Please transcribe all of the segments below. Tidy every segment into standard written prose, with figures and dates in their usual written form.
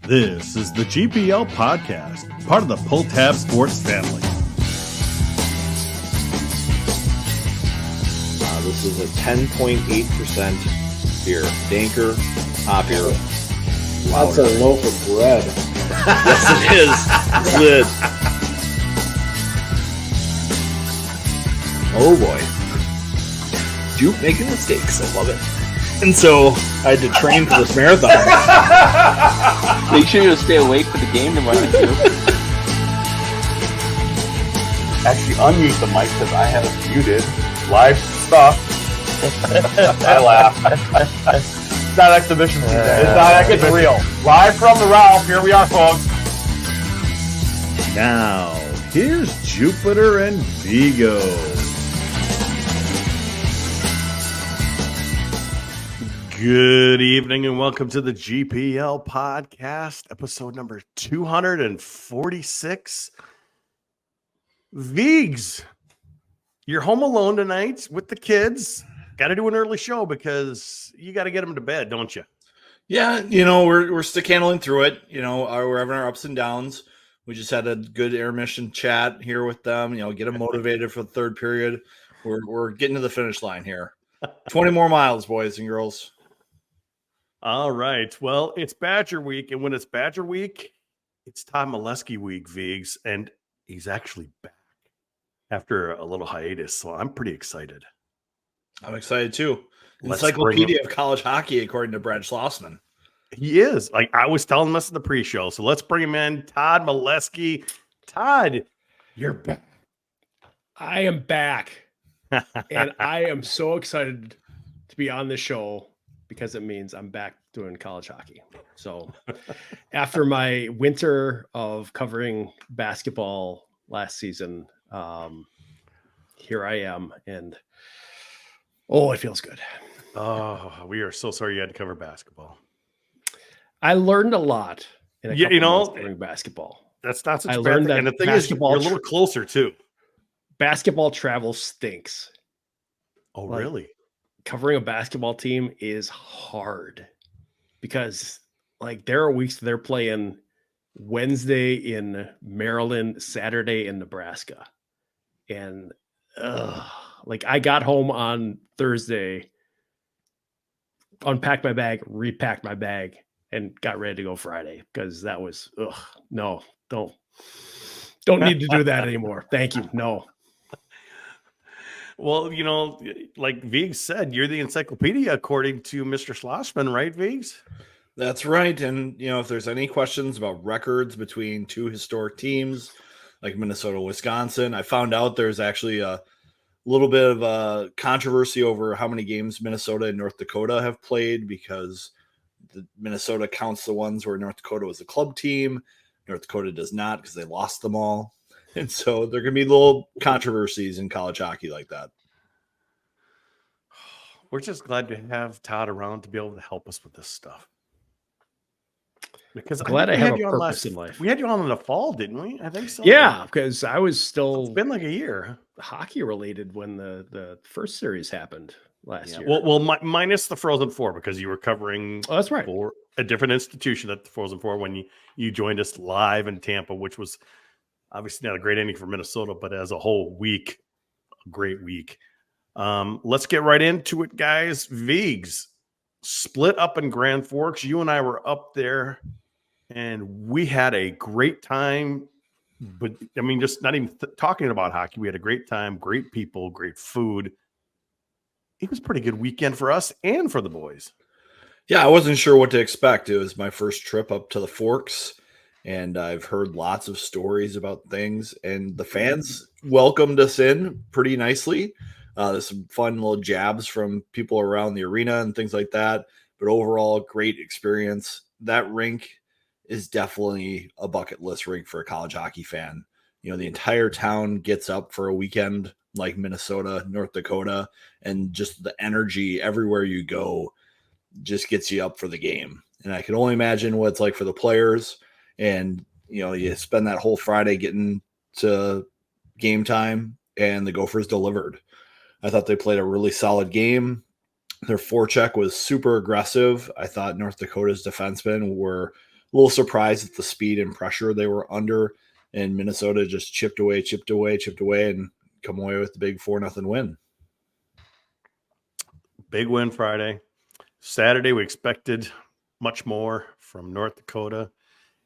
This is the GPLPodcast, part of the Pull Tab Sports family. This is a 10.8% beer. Danker, hop beer. That's a loaf of bread. Yes, it is. Good. Oh, boy. Juke making mistakes. I love it. And so I had to train for this marathon. Make sure you stay awake for the game tomorrow, too. Actually unmute the mic because I have it muted. Live stuff. I laugh. It's not exhibition season. It's not exhibition. It's real. Live from the Ralph. Here we are, folks. Now, here's Jupiter and Vigo. Good evening and welcome to the GPL Podcast, episode number 246. Vigs, you're home alone tonight with the kids. Got to do an early show because you got to get them to bed, don't you? Yeah, we're stick handling through it. We're having our ups and downs. We just had a good intermission chat here with them. Get them motivated for the third period. We're getting to the finish line here. 20 more miles, boys and girls. All right. Well, it's Badger Week, and when it's Badger Week, it's Todd Milewski Week, Vigs, and he's actually back after a little hiatus, so I'm pretty excited. I'm excited too. Encyclopedia of college hockey, according to Brad Schlossman. He is. Like I was telling us in the pre-show, so let's bring him in. Todd Milewski. Todd, you're back. I am back, and I am so excited to be on the show because it means I'm back doing college hockey. So after my winter of covering basketball last season, here I am, and it feels good. Oh, we are so sorry you had to cover basketball. I learned a lot in a couple months covering basketball. That's not such a bad thing. And the thing is, you're a little closer too. Basketball travel stinks. Oh, really? Covering a basketball team is hard because there are weeks they're playing Wednesday in Maryland, Saturday in Nebraska. And I got home on Thursday, unpacked my bag, repacked my bag, and got ready to go Friday because that was, no, don't need to do that anymore. Thank you. No. Well, like Vigs said, you're the encyclopedia according to Mr. Schlossman, right, Vigs? That's right. And, if there's any questions about records between two historic teams like Minnesota, Wisconsin, I found out there's actually a little bit of a controversy over how many games Minnesota and North Dakota have played because Minnesota counts the ones where North Dakota was a club team. North Dakota does not because they lost them all. And so there can be little controversies in college hockey like that. We're just glad to have Todd around to be able to help us with this stuff. Because glad I have a purpose in life. We had you on in the fall, didn't we? I think so. Yeah, because I was still. It's been like a year. Hockey related when the first series happened last year. Well, minus the Frozen Four because you were covering. Oh, that's right. For a different institution at the Frozen Four when you joined us live in Tampa, which was obviously not a great ending for Minnesota, but as a whole week, a great week. Let's get right into it, guys. Vigs split up in Grand Forks. You and I were up there, and we had a great time. But I mean, just not even talking about hockey, we had a great time, great people, great food. It was a pretty good weekend for us and for the boys. Yeah, I wasn't sure what to expect. It was my first trip up to the Forks, and I've heard lots of stories about things, and the fans welcomed us in pretty nicely. There's some fun little jabs from people around the arena and things like that, but overall, great experience. That rink is definitely a bucket list rink for a college hockey fan. The entire town gets up for a weekend like Minnesota, North Dakota, and just the energy everywhere you go just gets you up for the game. And I can only imagine what it's like for the players. And, you spend that whole Friday getting to game time, and the Gophers delivered. I thought they played a really solid game. Their forecheck was super aggressive. I thought North Dakota's defensemen were little surprised at the speed and pressure they were under, and Minnesota just chipped away, and come away with the big 4-0 win. Big win Friday. Saturday, we expected much more from North Dakota,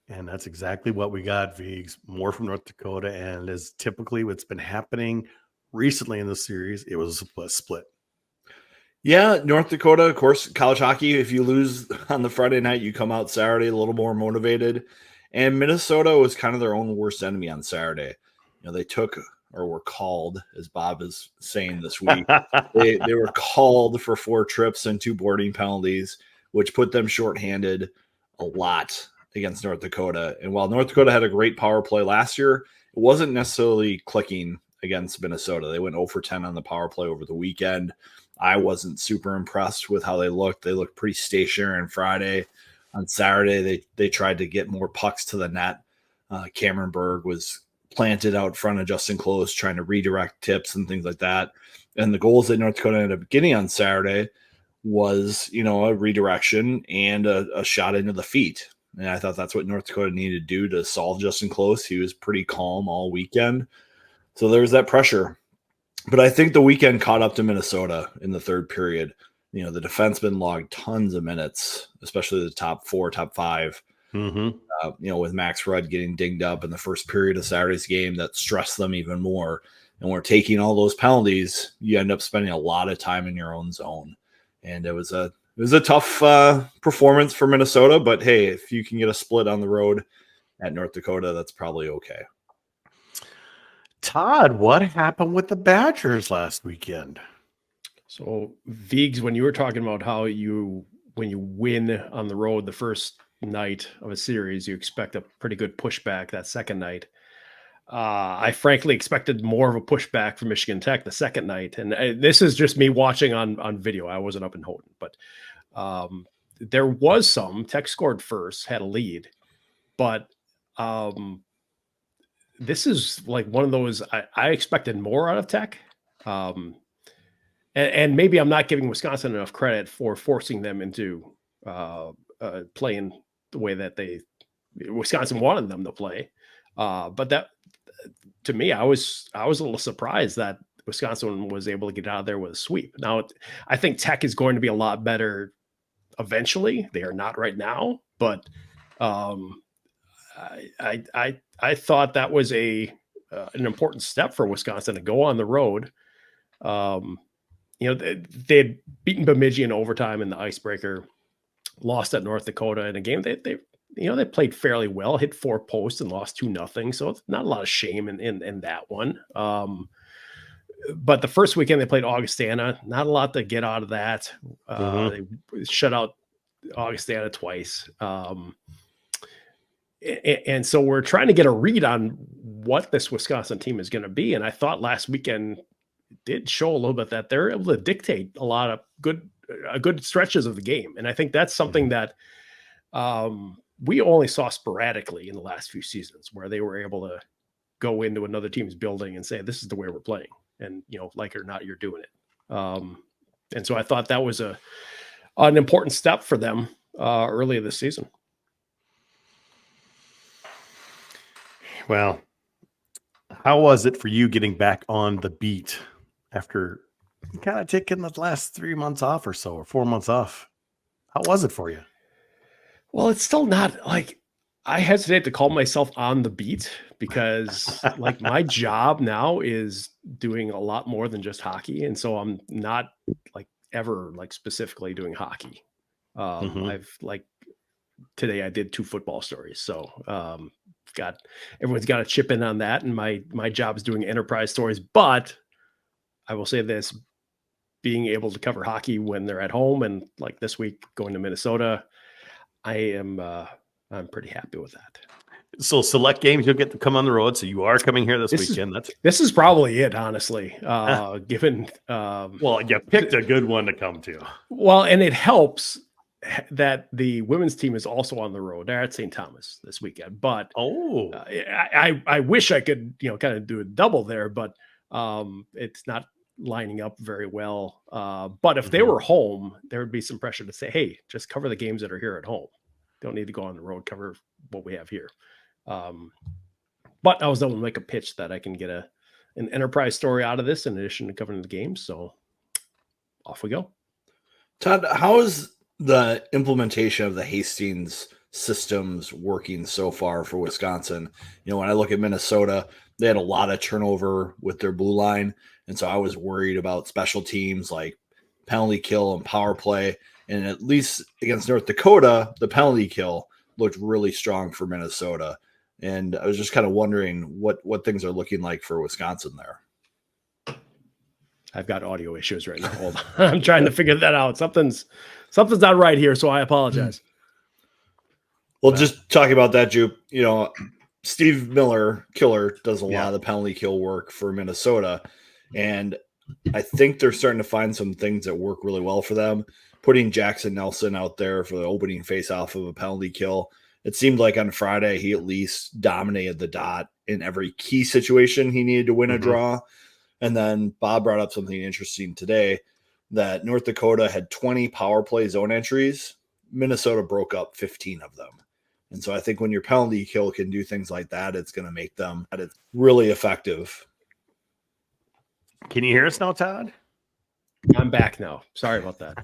and that's exactly what we got, Vigs. More from North Dakota, and as typically what's been happening recently in the series, it was a split. Yeah, North Dakota, of course, college hockey, if you lose on the Friday night, you come out Saturday a little more motivated. And Minnesota was kind of their own worst enemy on Saturday. They took, or were called, as Bob is saying this week, they were called for 4 trips and 2 boarding penalties, which put them shorthanded a lot against North Dakota. And while North Dakota had a great power play last year, it wasn't necessarily clicking against Minnesota. They went 0 for 10 on the power play over the weekend. I wasn't super impressed with how they looked. They looked pretty stationary on Friday. On Saturday, they tried to get more pucks to the net. Cameron Berg was planted out front of Justin Close, trying to redirect tips and things like that. And the goals that North Dakota ended up getting on Saturday was, a redirection and a shot into the feet. And I thought that's what North Dakota needed to do to solve Justin Close. He was pretty calm all weekend. So there was that pressure. But I think the weekend caught up to Minnesota in the third period. The defensemen logged tons of minutes, especially the top 4, top 5. Mm-hmm. With Max Rudd getting dinged up in the first period of Saturday's game, that stressed them even more. And we're taking all those penalties. You end up spending a lot of time in your own zone. And it was a tough performance for Minnesota. But hey, if you can get a split on the road at North Dakota, that's probably okay. Todd, what happened with the Badgers last weekend? So, Vigs, when you were talking about how when you win on the road the first night of a series, you expect a pretty good pushback that second night. I frankly expected more of a pushback from Michigan Tech the second night. And this is just me watching on video. I wasn't up in Houghton, but there was some. Tech scored first, had a lead. But this is like one of those, I expected more out of Tech. And maybe I'm not giving Wisconsin enough credit for forcing them into playing the way that Wisconsin wanted them to play. But that, to me, I was a little surprised that Wisconsin was able to get out of there with a sweep. Now, I think Tech is going to be a lot better eventually. They are not right now, but I thought that was an important step for Wisconsin to go on the road. They had beaten Bemidji in overtime in the icebreaker, lost at North Dakota in a game they played fairly well, hit 4 posts and lost 2-0. So it's not a lot of shame in that one. But the first weekend they played Augustana, not a lot to get out of that. They shut out Augustana twice. And so we're trying to get a read on what this Wisconsin team is going to be. And I thought last weekend did show a little bit that they're able to dictate a lot of good stretches of the game. And I think that's something that we only saw sporadically in the last few seasons, where they were able to go into another team's building and say, this is the way we're playing. And, like it or not, you're doing it. And so I thought that was an important step for them early this season. Well, how was it for you getting back on the beat after kind of taking the last 3 months off or so, or 4 months off? How was it for you? Well, it's still not like, I hesitate to call myself on the beat because like my job now is doing a lot more than just hockey. And so I'm not like ever like specifically doing hockey. I've like today I did 2 football stories. So everyone's got to chip in on that. And my job is doing enterprise stories, but I will say this, being able to cover hockey when they're at home and like this week going to Minnesota, I'm pretty happy with that. So select games you'll get to come on the road. So you are coming here this weekend. This is probably it, honestly. Given well, you picked a good one to come to. Well, and it helps that the women's team is also on the road. They're at St. Thomas this weekend. But I wish I could kind of do a double there, but it's not lining up very well. But if they were home, there would be some pressure to say, hey, just cover the games that are here at home. don't need to go on the road, cover what we have here. But I was able to make a pitch that I can get an enterprise story out of this in addition to covering the game. So off we go. Todd, how is the implementation of the Hastings systems working so far for Wisconsin? When I look at Minnesota, they had a lot of turnover with their blue line. And so I was worried about special teams like penalty kill and power play. And at least against North Dakota, the penalty kill looked really strong for Minnesota. And I was just kind of wondering what things are looking like for Wisconsin there. I've got audio issues right now. Hold on. I'm trying to figure that out. Something's not right here, so I apologize. Well, just talking about that, Jupe, Steve Miller, Killer, does a lot of the penalty kill work for Minnesota. And I think they're starting to find some things that work really well for them. Putting Jackson Nelson out there for the opening face-off of a penalty kill. It seemed like on Friday he at least dominated the dot in every key situation he needed to win a draw. And then Bob brought up something interesting today, that North Dakota had 20 power play zone entries. Minnesota broke up 15 of them. And so I think when your penalty kill can do things like that, it's going to make them really effective. Can you hear us now, Todd? I'm back now. Sorry about that.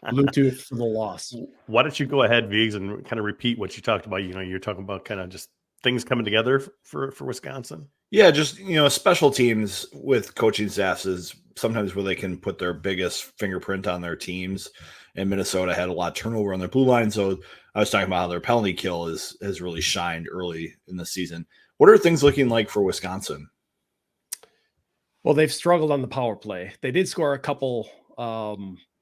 Bluetooth for the loss. Why don't you go ahead, Viggs, and kind of repeat what you talked about? You're talking about kind of just things coming together for Wisconsin. Yeah, just, special teams with coaching staffs is sometimes where they can put their biggest fingerprint on their teams. And Minnesota had a lot of turnover on their blue line. So I was talking about how their penalty kill has really shined early in the season. What are things looking like for Wisconsin? Well, they've struggled on the power play. They did score a couple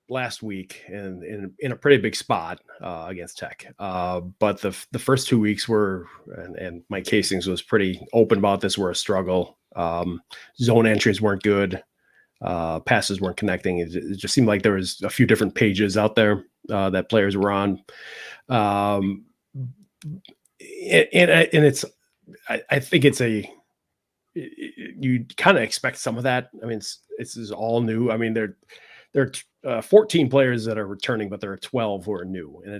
last week and in a pretty big spot against Tech. But the first 2 weeks were, and Mike Hasting was pretty open about this, were a struggle. Zone entries weren't good. Passes weren't connecting. It just seemed like there was a few different pages out there that players were on. And it's, I think it's you kind of expect some of that. I mean, this is all new. I mean, there are 14 players that are returning, but there are 12 who are new, and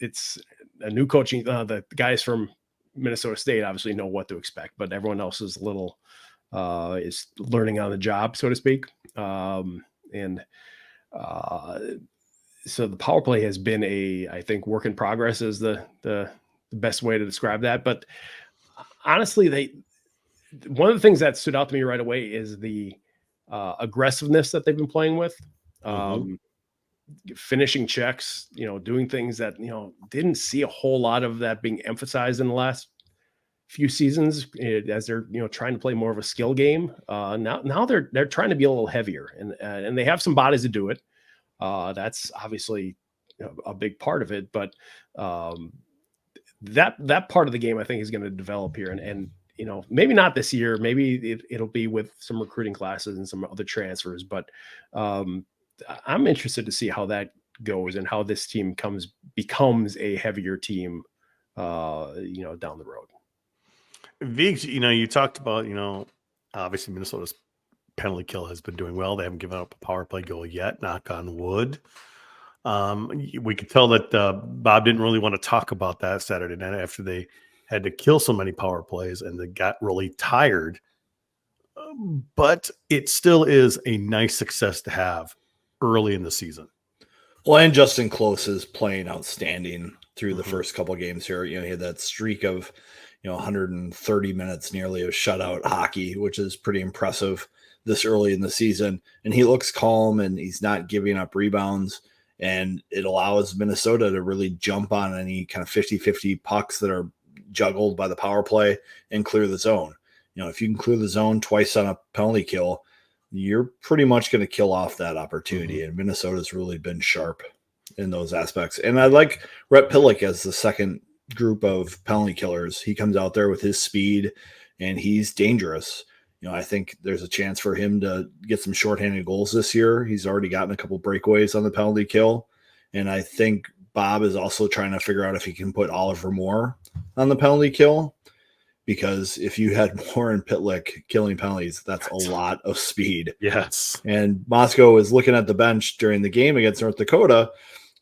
it's a new coaching. The guys from Minnesota State obviously know what to expect, but everyone else is is learning on the job, so to speak. So the power play has been I think work in progress is the best way to describe that. But honestly, one of the things that stood out to me right away is the aggressiveness that they've been playing with, finishing checks, doing things that, didn't see a whole lot of that being emphasized in the last few seasons as they're, trying to play more of a skill game. Now they're trying to be a little heavier and they have some bodies to do it. That's obviously a big part of it, but that part of the game I think is going to develop here and maybe not this year, maybe it'll be with some recruiting classes and some other transfers, but I'm interested to see how that goes and how this team becomes a heavier team, down the road. Viggs, you talked about, obviously Minnesota's penalty kill has been doing well. They haven't given up a power play goal yet, knock on wood. We could tell that Bob didn't really want to talk about that Saturday night after they had to kill so many power plays and they got really tired. But it still is a nice success to have early in the season. Well, and Justin Close is playing outstanding through the first couple of games here. He had that streak of 130 minutes nearly of shutout hockey, which is pretty impressive this early in the season. And he looks calm and he's not giving up rebounds. And it allows Minnesota to really jump on any kind of 50-50 pucks that are juggled by the power play and clear the zone. If you can clear the zone twice on a penalty kill, you're pretty much going to kill off that opportunity. And Minnesota's really been sharp in those aspects. And I like Rhett Pillick as the second group of penalty killers. He comes out there with his speed and he's dangerous. I think there's a chance for him to get some shorthanded goals this year. He's already gotten a couple breakaways on the penalty kill. And I think Bob is also trying to figure out if he can put Oliver Moore on the penalty kill, because if you had Moore and Pitlick killing penalties, that's a lot of speed. Yes. And Moscow is looking at the bench during the game against North Dakota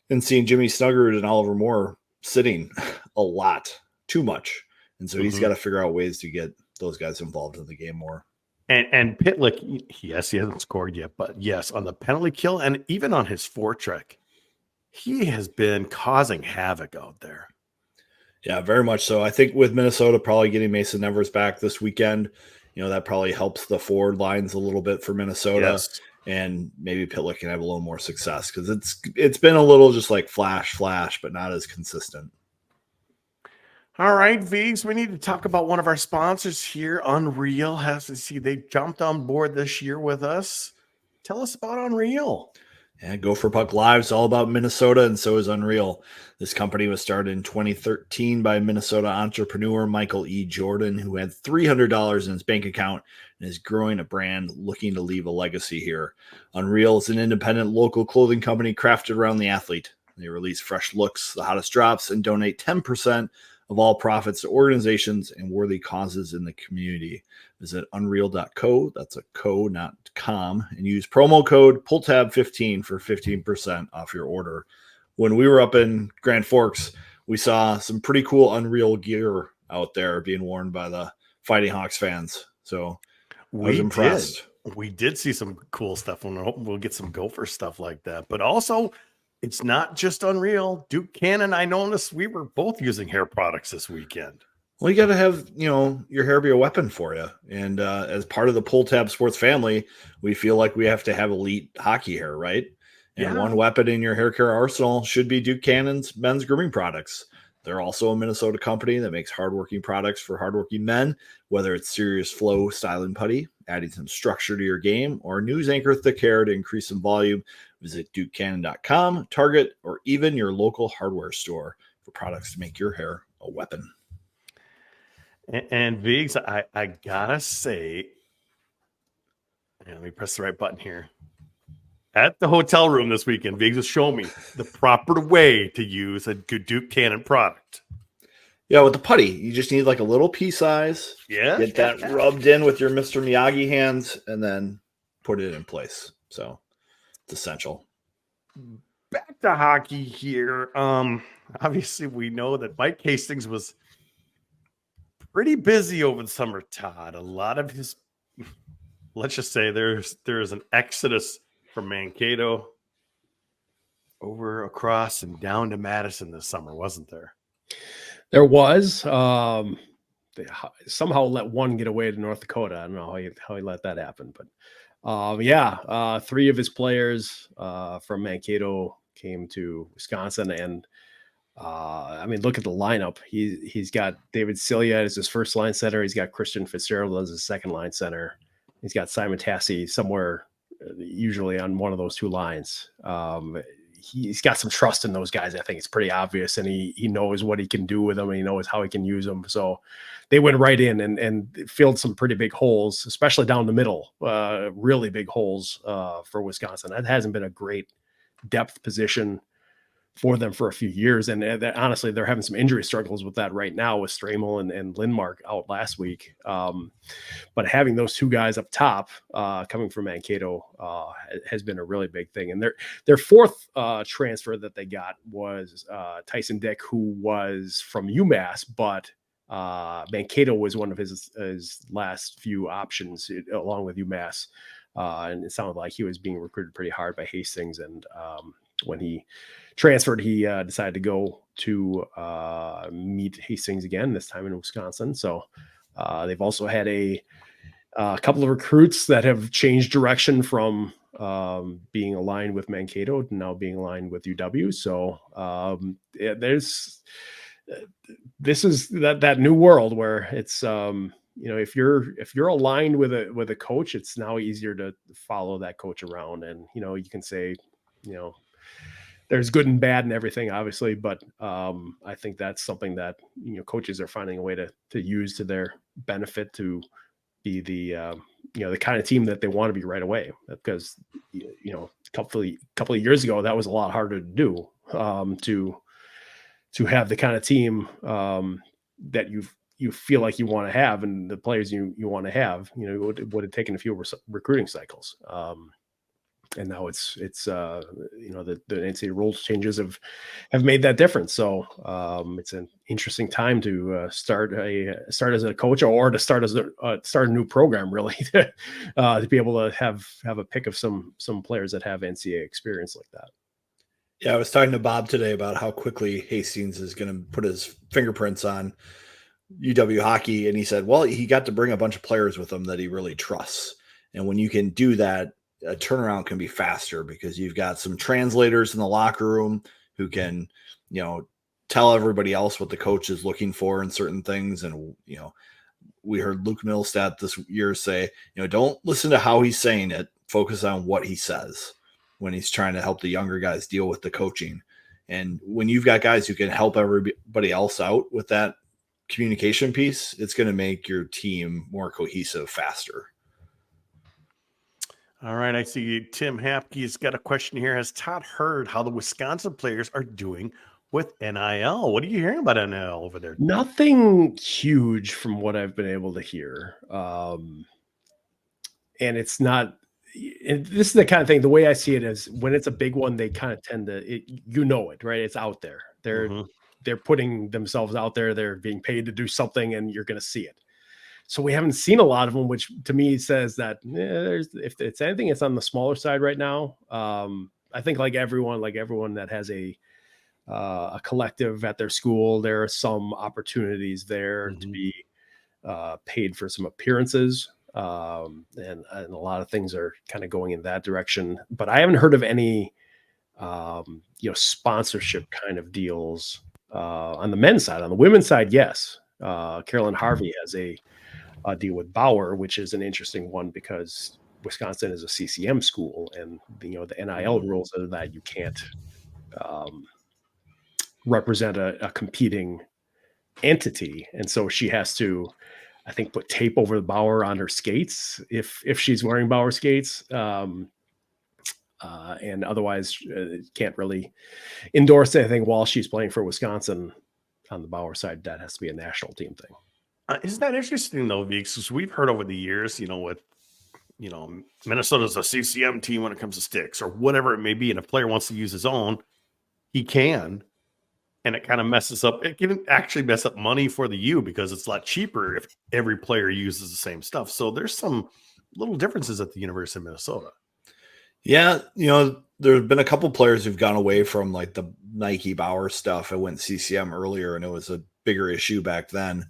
and seeing Jimmy Snuggerud and Oliver Moore sitting a lot, too much. And so he's Mhm. got to figure out ways to get those guys involved in the game more. And Pitlick, yes, he hasn't scored yet, but yes, on the penalty kill and even on his forecheck, he has been causing havoc out there. Yeah, very much so. I think with Minnesota probably getting Mason Nevers back this weekend, that probably helps the forward lines a little bit for Minnesota. Yes. And maybe Pitlick can have a little more success because it's been a little just like flash, but not as consistent. All right, Vigs, we need to talk about one of our sponsors here, Unreal. Has to see they jumped on board this year with us. Tell us about Unreal. Yeah, Gopher Puck Live is all about Minnesota, and so is Unreal. This company was started in 2013 by Minnesota entrepreneur Michael E. Jordan, who had $300 in his bank account and is growing a brand looking to leave a legacy here. Unreal is an independent local clothing company crafted around the athlete. They release fresh looks, the hottest drops, and donate 10% of all profits to organizations and worthy causes in the community. Visit unreal.co, that's a co, not com, and use promo code PULLTAB15 for 15% off your order. When we were up in Grand Forks, we saw some pretty cool Unreal gear out there being worn by the Fighting Hawks fans. So I was impressed. We did see some cool stuff, and we're hoping we'll get some Gopher stuff like that. But also, it's not just Unreal. Duke Cannon, I noticed we were both using hair products this weekend. Well, you got to have, your hair be a weapon for you. And as part of the Pull Tab Sports family, we feel like we have to have elite hockey hair, right? And one weapon in your hair care arsenal should be Duke Cannon's men's grooming products. They're also a Minnesota company that makes hardworking products for hardworking men, whether it's serious flow styling putty, adding some structure to your game, or news anchor thick hair to increase some volume. Visit DukeCannon.com, Target, or even your local hardware store for products to make your hair a weapon. And Viggs, I gotta say, let me press the right button here. At the hotel room this weekend, Viggs will show me the proper way to use a good Duke Cannon product. Yeah, with the putty, you just need like a little pea size. Yeah. Get that rubbed in with your Mr. Miyagi hands and then put it in place. So it's essential. Back to hockey here. Obviously, we know that Mike Hasting was pretty busy over the summer, Todd. A lot of his, let's just say there's an exodus from Mankato over across and down to Madison this summer, wasn't there? There was. They somehow let one get away to North Dakota. I don't know how he let that happen, but three of his players from Mankato came to Wisconsin, and look at the lineup. He's got David Celia as his first line center. He's got Christian Fitzgerald as his second line center. He's got Simon Tassi somewhere, usually on one of those two lines. He's got some trust in those guys. I think it's pretty obvious, and he knows what he can do with them, and he knows how he can use them. So they went right in and filled some pretty big holes, especially down the middle, really big holes for Wisconsin. That hasn't been a great depth position for them for a few years. And honestly, they're having some injury struggles with that right now with Stramel and Lindmark out last week. But having those two guys up top coming from Mankato has been a really big thing. And their fourth transfer that they got was Tyson Dick, who was from UMass, but Mankato was one of his last few options along with UMass. And it sounded like he was being recruited pretty hard by Hastings. And when he transferred, he decided to go to meet Hastings again, this time in Wisconsin. So they've also had a couple of recruits that have changed direction from being aligned with Mankato to now being aligned with UW. So this is that new world where it's if you're aligned with a coach, it's now easier to follow that coach around. And you can say there's good and bad and everything, obviously, but I think that's something that coaches are finding a way to use to their benefit to be the kind of team that they want to be right away. Because a couple of years ago, that was a lot harder to do, to have the kind of team that you feel like you want to have, and the players you want to have. It would have taken a few recruiting cycles. now it's the NCAA rules changes have made that difference. So it's an interesting time to start as a coach or to start a new program, really, to be able to have a pick of some players that have NCAA experience like that. Yeah, I was talking to Bob today about how quickly Hastings is going to put his fingerprints on UW hockey. And he said, well, he got to bring a bunch of players with him that he really trusts. And when you can do that, a turnaround can be faster because you've got some translators in the locker room who can, tell everybody else what the coach is looking for in certain things. And, we heard Luke Milstead this year say, don't listen to how he's saying it. Focus on what he says when he's trying to help the younger guys deal with the coaching. And when you've got guys who can help everybody else out with that communication piece, it's going to make your team more cohesive faster. All right. I see Tim Hapke's got a question here. Has Todd heard how the Wisconsin players are doing with NIL? What are you hearing about NIL over there? Nothing huge from what I've been able to hear. And it's not, and this is the kind of thing, the way I see it is when it's a big one, they kind of tend to, it, right? It's out there. They're putting themselves out there. They're being paid to do something and you're going to see it. So we haven't seen a lot of them, which to me says that if it's anything, it's on the smaller side right now. I think like everyone that has a collective at their school, there are some opportunities there to be paid for some appearances. And a lot of things are kind of going in that direction, but I haven't heard of any, sponsorship kind of deals on the men's side. On the women's side, yes. Carolyn Harvey has a deal with Bauer, which is an interesting one because Wisconsin is a CCM school, and the NIL rules are that you can't represent a competing entity, and so she has to, I think, put tape over the Bauer on her skates if she's wearing Bauer skates, and otherwise can't really endorse anything while she's playing for Wisconsin on the Bauer side. That has to be a national team thing. Isn't that interesting though, because we've heard over the years, with Minnesota's a CCM team when it comes to sticks or whatever it may be, and if a player wants to use his own, he can. And it kind of messes up. It can actually mess up money for the U because it's a lot cheaper if every player uses the same stuff. So there's some little differences at the University of Minnesota. Yeah, there have been a couple players who've gone away from like the Nike Bauer stuff. I went CCM earlier, and it was a bigger issue back then.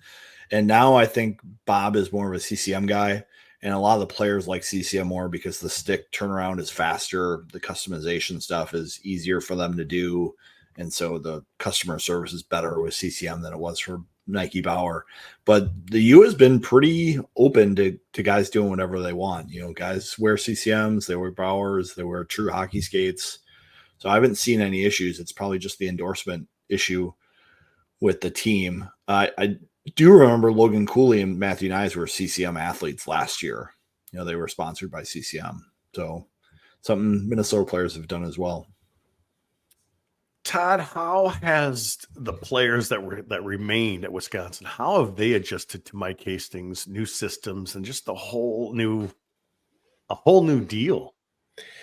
And now I think Bob is more of a CCM guy, and a lot of the players like CCM more because the stick turnaround is faster. The customization stuff is easier for them to do. And so the customer service is better with CCM than it was for Nike Bauer. But the U has been pretty open to guys doing whatever they want. Guys wear CCMs, they wear Bauers, they wear true hockey skates. So I haven't seen any issues. It's probably just the endorsement issue with the team. I do remember Logan Cooley and Matthew Nyes were CCM athletes last year. They were sponsored by CCM. So something Minnesota players have done as well. Todd, how has the players that remained at Wisconsin, how have they adjusted to Mike Hasting's new systems and just a whole new deal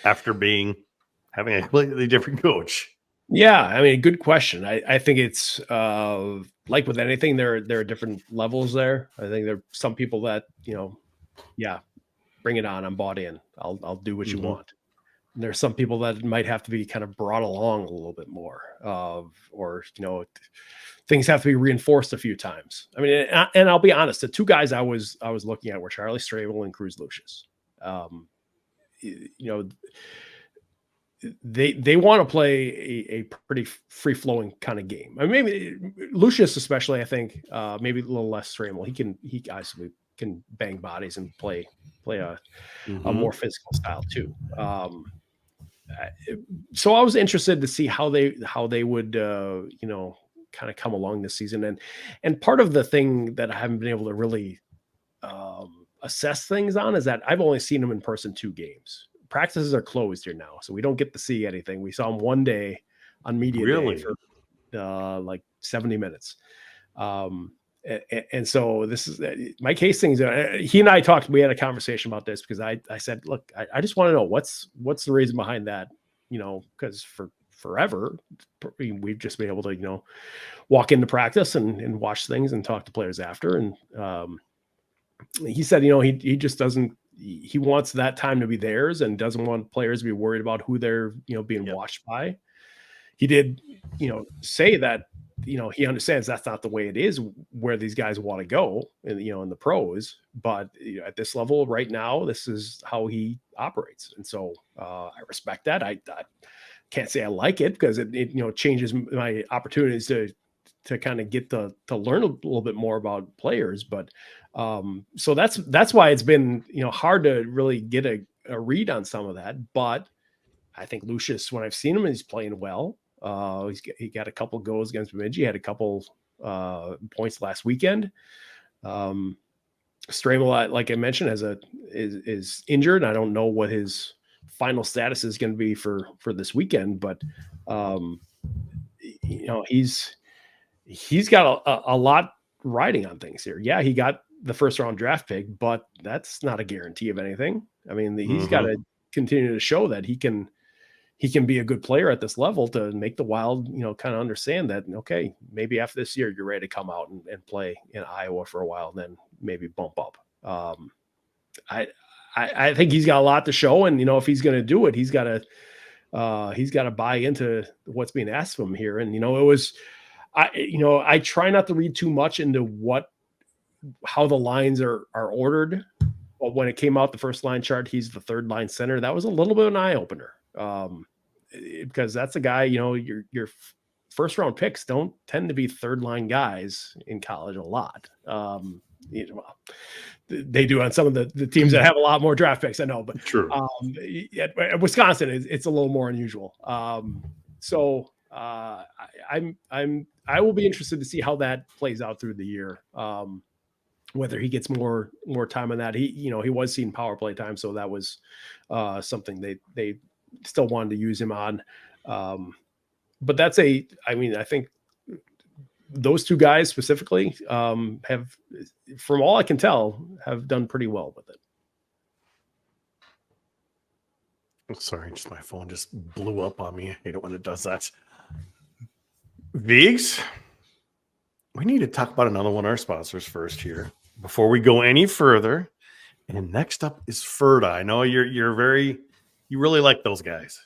after having a completely different coach? Yeah, I mean, good question. I think it's like with anything, there are different levels there. I think there are some people that, bring it on. I'm bought in. I'll do what you want. And there's some people that might have to be kind of brought along a little bit more, or things have to be reinforced a few times. I mean, and I'll be honest, the two guys I was looking at were Charlie Strabel and Cruz Lucius. They want to play a pretty free flowing kind of game. I mean, maybe Lucius, especially, I think, maybe a little less Strabel. He obviously can bang bodies and play a more physical style too. So I was interested to see how they would, kind of come along this season. And part of the thing that I haven't been able to really assess things on is that I've only seen them in person 2 games. Practices are closed here now, so we don't get to see anything. We saw them one day on media day for like 70 minutes. And so this is Mike Hastings. He and I talked. We had a conversation about this because I said, look, I just want to know what's the reason behind that. Because for forever we've just been able to walk into practice and watch things and talk to players after. And he said, he just doesn't. He wants that time to be theirs and doesn't want players to be worried about who they're being watched by. He did say that. He understands that's not the way it is where these guys want to go in the pros, but at this level right now, this is how he operates. And so I respect that. I can't say I like it because it changes my opportunities to kind of get to learn a little bit more about players. But so that's why it's been, hard to really get a read on some of that. But I think Lucius, when I've seen him, he's playing well. He got a couple goals against Bemidji. He had a couple points last weekend. Stramel, like I mentioned, is injured. I don't know what his final status is going to be for this weekend, but he's got a lot riding on things here. Yeah, he got the first round draft pick, but that's not a guarantee of anything. I mean, he's got to continue to show that he can be a good player at this level to make the Wild, kind of understand that, okay, maybe after this year, you're ready to come out and play in Iowa for a while, and then maybe bump up. I think he's got a lot to show, and, if he's going to do it, he's got to buy into what's being asked of him here. And, I try not to read too much into how the lines are ordered. But when it came out, the first line chart, he's the third line center. That was a little bit of an eye opener. Because that's a guy, your first round picks don't tend to be third line guys in college a lot. They do on some of the teams that have a lot more draft picks, I know, but true. At Wisconsin, it's a little more unusual. So I will be interested to see how that plays out through the year. Whether he gets more time on that. He was seeing power play time, so that was something they still wanted to use him on. But I think those two guys specifically have, from all I can tell, have done pretty well with it. Sorry, just my phone just blew up on me. I hate it when it does that. Viggs, we need to talk about another one of our sponsors first here before we go any further. And next up is Ferda. I know you really like those guys.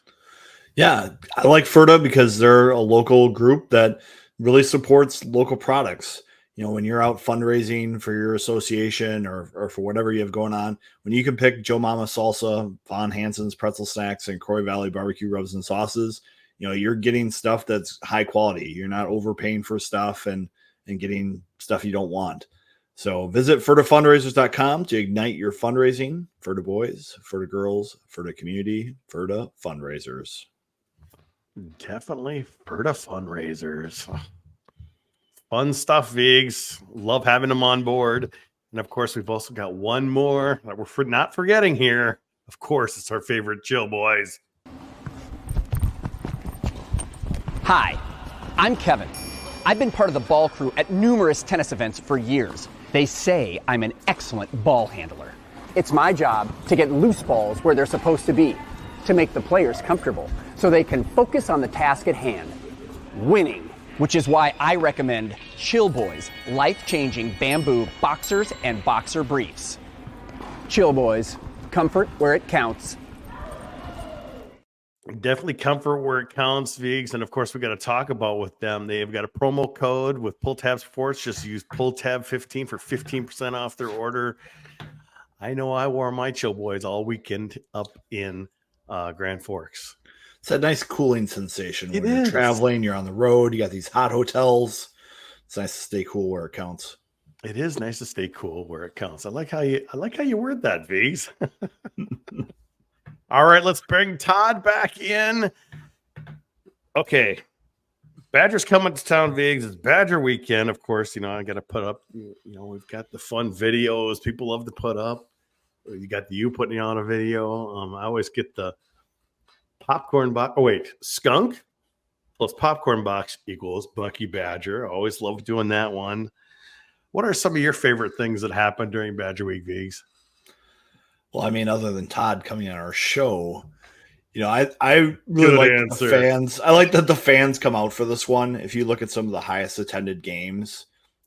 Yeah, I like Ferda because they're a local group that really supports local products. When you're out fundraising for your association or for whatever you have going on, when you can pick Joe Mama Salsa, Von Hansen's Pretzel Snacks, and Croy Valley Barbecue Rubs and Sauces, you're getting stuff that's high quality. You're not overpaying for stuff and getting stuff you don't want. So visit FerdaFundraisers.com to ignite your fundraising. Ferda boys, Ferda girls, Ferda community, Ferda fundraisers. Definitely Ferda fundraisers. Fun stuff, Viggs. Love having them on board. And of course, we've also got one more that we're not forgetting here. Of course, it's our favorite Chill Boys. Hi, I'm Kevin. I've been part of the ball crew at numerous tennis events for years. They say I'm an excellent ball handler. It's my job to get loose balls where they're supposed to be, to make the players comfortable, so they can focus on the task at hand, winning. Which is why I recommend Chill Boys life-changing bamboo boxers and boxer briefs. Chill Boys, comfort where it counts. Definitely comfort where it counts, Viggs. And of course, we got to talk about with them. They've got a promo code with Pull Tab Sports. Just use Pull Tab 15 for 15% off their order. I know I wore my Chill Boys all weekend up in Grand Forks. It's a nice cooling sensation when you're traveling, you're on the road, you got these hot hotels. It's nice to stay cool where it counts. It is nice to stay cool where it counts. I like how you word that, Viggs. All right, let's bring Todd back in. Okay. Badger's coming to town, Viggs. It's Badger weekend. Of course, I got to put up, we've got the fun videos people love to put up. You got you putting on a video. I always get the popcorn box. Oh, wait. Skunk plus popcorn box equals Bucky Badger. I always love doing that one. What are some of your favorite things that happened during Badger Week, Vigs? Well, I mean, other than Todd coming on our show, I really like the fans. I like that the fans come out for this one. If you look at some of the highest attended games,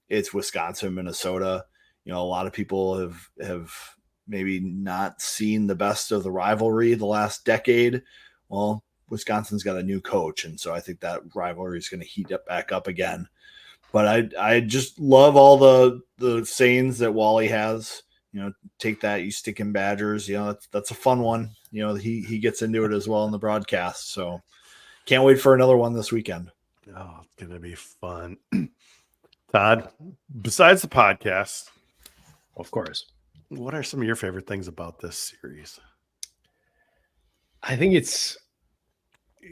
it's Wisconsin, Minnesota. A lot of people have maybe not seen the best of the rivalry the last decade. Well, Wisconsin's got a new coach, and so I think that rivalry is going to heat up back up again. But I just love all the sayings that Wally has. Take that, you stinking Badgers. That's a fun one. He gets into it as well in the broadcast. So can't wait for another one this weekend. Oh, it's going to be fun. Todd, besides the podcast, Of course. what are some of your favorite things about this series? I think it's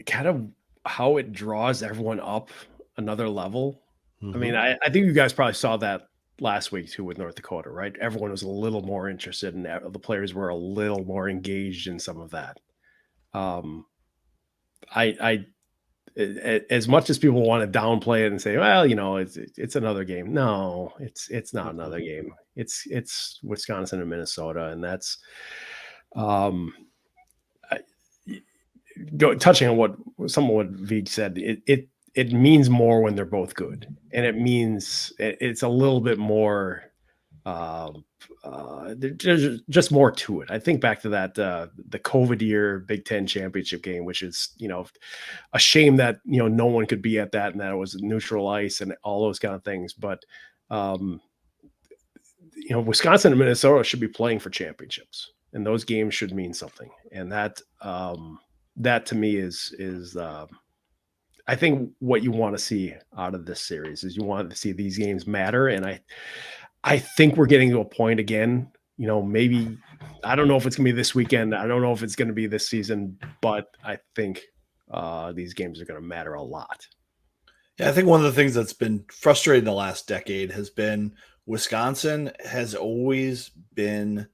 kind of how it draws everyone up another level. I mean, I think you guys probably saw that last week too with North Dakota, right? Everyone was a little more interested in that. The players were a little more engaged in some of that. As much as people want to downplay it and say, well, it's another game. No, it's not another game. It's Wisconsin and Minnesota, and that's touching on what Vig said. It means more when they're both good, and it means it's a little bit more. There's just more to it. I think back to that the COVID year Big Ten championship game, which is a shame that no one could be at that, and that it was neutral ice and all those kind of things. But Wisconsin and Minnesota should be playing for championships, and those games should mean something. And that to me is I think what you want to see out of this series is you want to see these games matter. And I think we're getting to a point again, maybe, I don't know if it's going to be this weekend. I don't know if it's going to be this season, but I think these games are going to matter a lot. Yeah, I think one of the things that's been frustrating the last decade has been Wisconsin has always been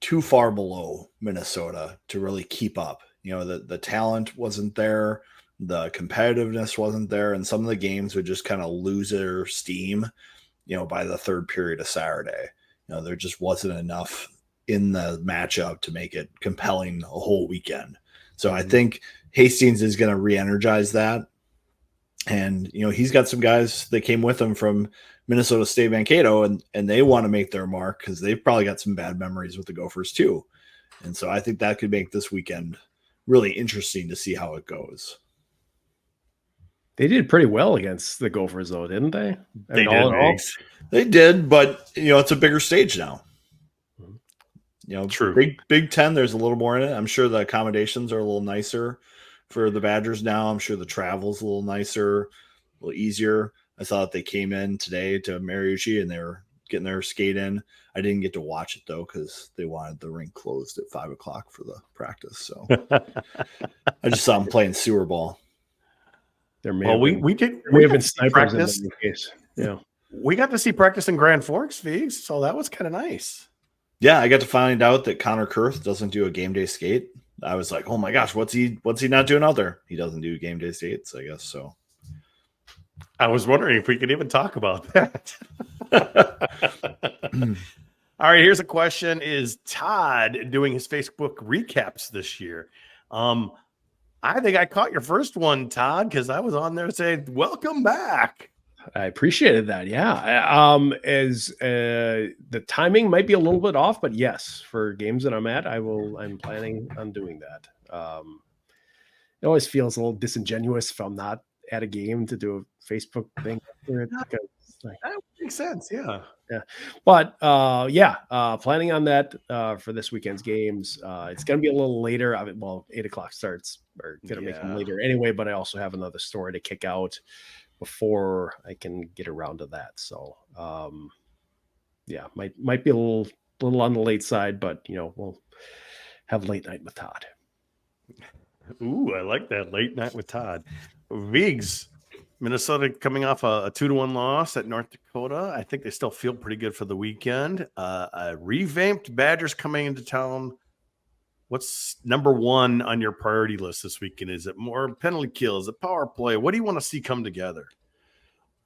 too far below Minnesota to really keep up. The talent wasn't there. The competitiveness wasn't there, and some of the games would just kind of lose their steam, by the third period of Saturday. There just wasn't enough in the matchup to make it compelling a whole weekend. So I think Hastings is going to re-energize that. And, he's got some guys that came with him from Minnesota State Mankato, and they want to make their mark because they've probably got some bad memories with the Gophers too. And so I think that could make this weekend really interesting to see how it goes. They did pretty well against the Gophers, though, didn't they? They did, but it's a bigger stage now. True. Big Ten, there's a little more in it. I'm sure the accommodations are a little nicer for the Badgers now. I'm sure the travel's a little nicer, a little easier. I saw that they came in today to Mariucci and they were getting their skate in. I didn't get to watch it though because they wanted the rink closed at 5:00 for the practice. So I just saw them playing sewer ball. We have been snipers practice. In case. Yeah, we got to see practice in Grand Forks, Vigs, so that was kind of nice. Yeah, I got to find out that Connor Kurth doesn't do a game day skate. I was like, oh my gosh, what's he not doing out there? He doesn't do game day skates, I guess so. I was wondering if we could even talk about that. All right, here's a question. Is Todd doing his Facebook recaps this year? I think I caught your first one, Todd, because I was on there saying, welcome back. I appreciated that. Yeah. The timing might be a little bit off, but yes, for games that I'm at, I'm planning on doing that. It always feels a little disingenuous if I'm not at a game to do a Facebook thing. That makes sense. Yeah. Yeah. But planning on that for this weekend's games. It's going to be a little later. 8:00 starts are going to make them later anyway, but I also have another story to kick out before I can get around to that. So, might be a little on the late side, but we'll have late night with Todd. Ooh, I like that late night with Todd. Vigs, Minnesota coming off a 2-1 loss at North Dakota. I think they still feel pretty good for the weekend. A revamped Badgers coming into town. What's number one on your priority list this weekend? Is it more penalty kills? Is it power play? What do you want to see come together?